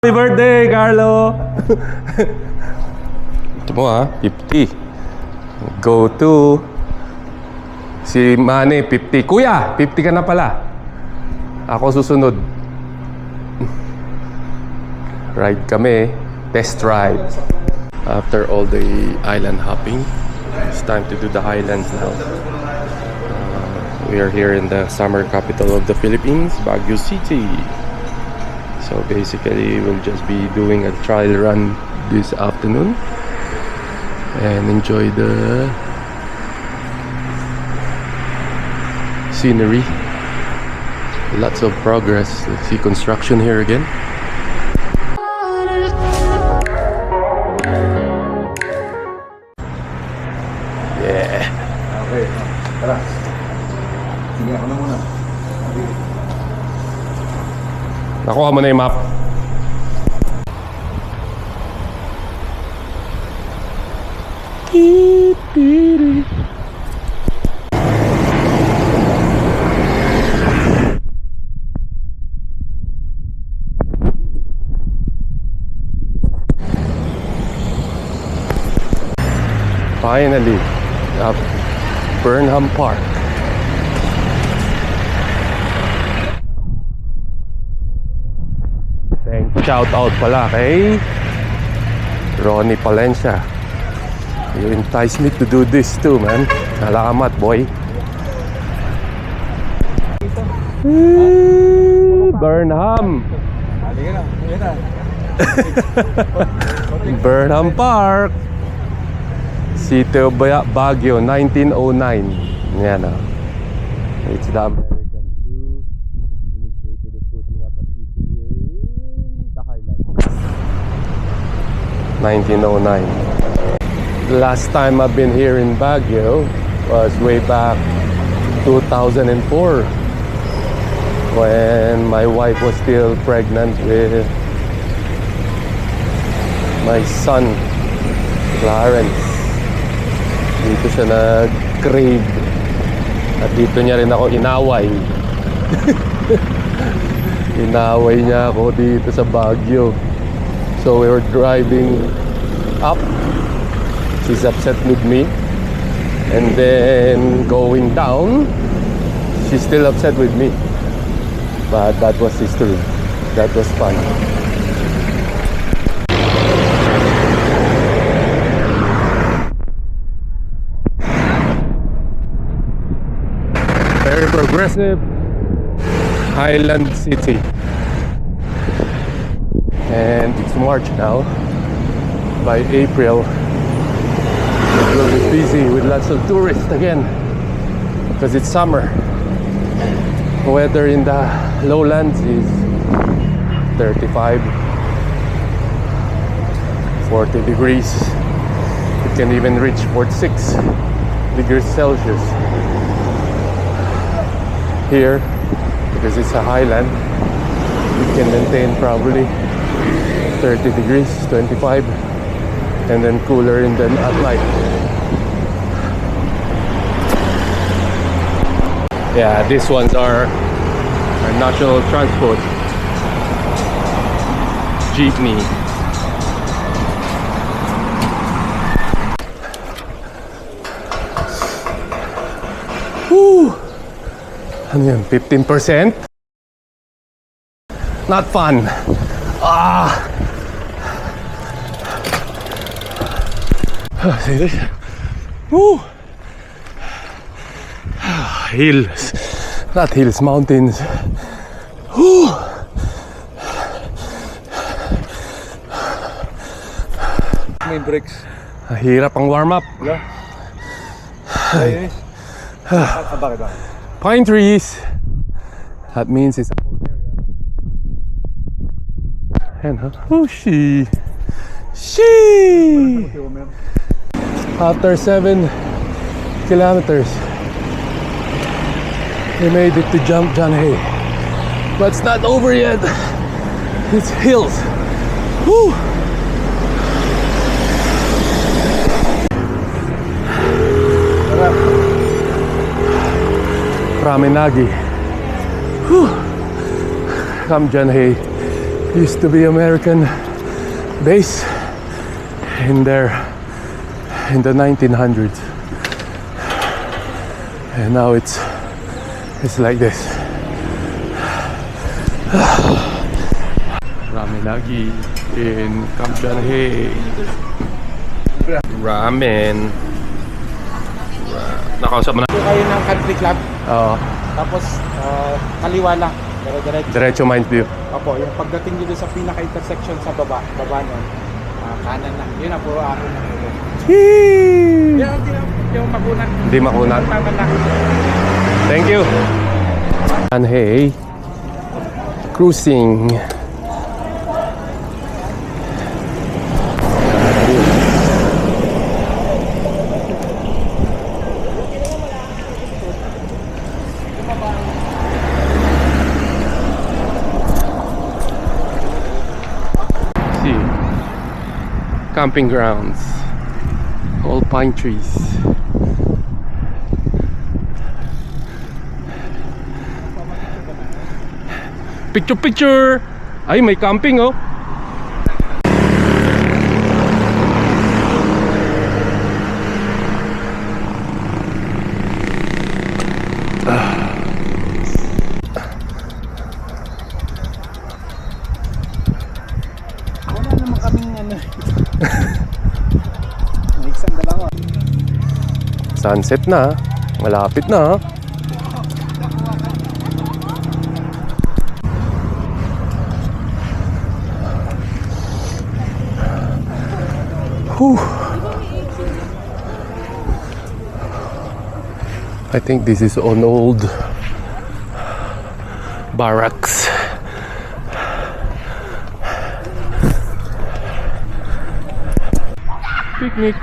Happy birthday, Carlo! Ito mo ha, 50. Go to si Manny, 50. Kuya, 50 ka na pala. Ako susunod. Ride kami. Test ride. After all the island hopping, it's time to do the highlands now. We are here in the summer capital of the Philippines, Baguio City. So basically, we'll just be doing a trial run this afternoon and enjoy the scenery. Lots of progress. Let's see construction here again. Yeah. Okay, tara. Sige, ako na muna. Nakuha mo na yung map. Finally, at Burnham Park. Shout out pala kay Ronnie Palencia. You enticed me to do this too, man. Salamat, boy. Burnham. Burnham Park. City of Baguio, 1909. Yan ah. It's the American crew initiated the putting up a city here in the Highlands. 1909. The last time I've been here in Baguio was way back 2004 when my wife was still pregnant with my son Clarence. Dito siya nag-crave at dito niya rin ako inaway. Inaway niya ako dito sa Baguio. So we were driving up. She's upset with me. And then going down, she's still upset with me. But that was history. That was fun. Very progressive Highland City. And it's March now. By April, it will be busy with lots of tourists again because it's summer. Weather in the lowlands is 35, 40 degrees. It can even reach 46 degrees Celsius. Here, because it's a highland, it can maintain probably 30 degrees, 25, and then cooler in the at night. Yeah, these ones are national transport jeepney. Woo! Ano yun? 15%? Not fun. See this? Woo! Hills. Not hills, mountains. Woo! May brakes. Hirap ang warm up. Wala. Bakit? Pine trees. That means it's a cold area. And oh, she. After 7 kilometers, we made it to Jump John Hay. But it's not over yet. It's hills. Woo! Raminagi. Whew. Come John Hay. used to be American base in there in the 1900s, and now it's like this. Ramen lagi in Camp Janhe. Ramen. Nakausap mo na? Kayo ng country club, Oo. tapos kaliwa lang. Pero Diretso Mind View. Opo, yung pagdating nyo doon sa pinaka-intersection sa baba nun, kanan na. Yun ang puro ako na. Yung makunat. Hindi makunat. Tama na. Thank you. And hey, cruising. See, camping grounds, all pine trees. Picture picture. Ay, may camping oh. Wala naman kaming may isang dalawa. Sunset na. Malapit na. Whew. I think this is an old barracks. Picnic.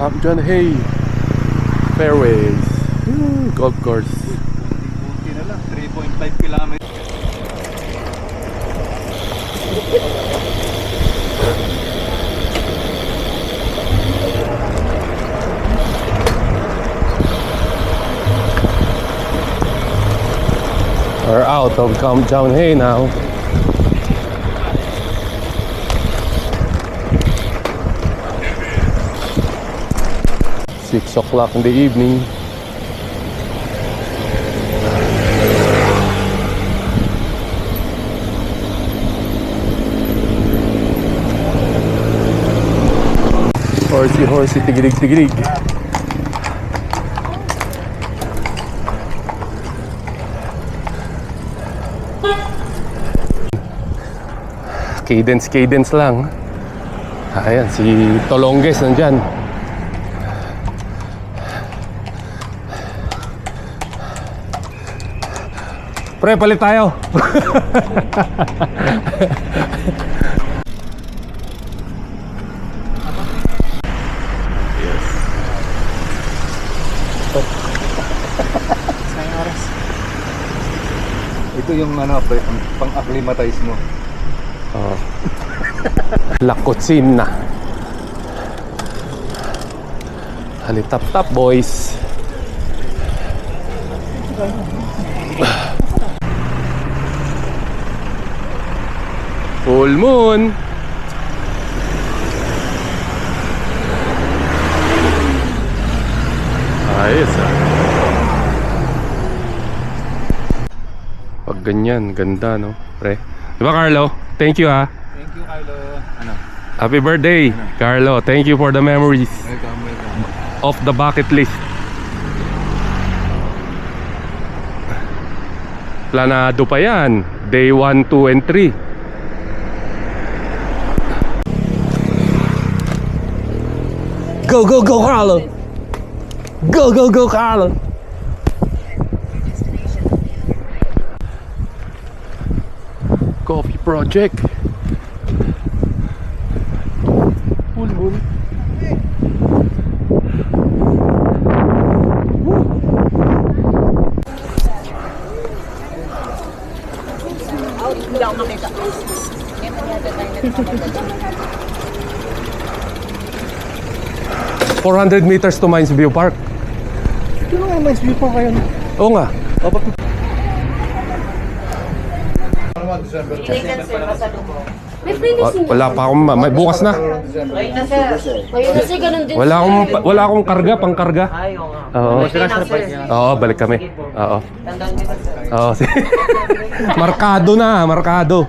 Camp John Hay Fairways. Golf course. Kunti na lang, 3.5 kilometers. We're out of Camp John Hay now. Six o'clock in the evening. Horsey, horsey, tigirig, tigirig. Cadence, cadence lang. Ayan, si Tolonges nandyan. Pre, palit tayo. Yes. Isang oras. Ito yung pang-acclimatize mo. Oh. La Cocina. Halitap-tap, boys. Full moon. Ayos ah. Pag ganyan, ganda no, pre. Diba Carlo? Thank you ah. Thank you, Carlo. Ano? Happy birthday, Carlo. Thank you for the memories. Welcome. Off the bucket list. Planado pa yan. Day 1, 2, and 3. Go, go, go, Carlo! Go, go, go, Carlo! Coffee project. Full moon. Woo. Wala akong makita. Ngayon mo yata tayo nagpapagod. 400 meters to Mines View Park. Sino nga mais view pa kayo? Oo nga. May free leasing. Wala pa akong may bukas na. Ayun na sir. Ayun na sir, ganun din. Wala akong karga, pangkarga. Ay, oo nga. Oo. Oo, balik kami. Oo. Tandaan nyo sir. Oo. Markado na, markado.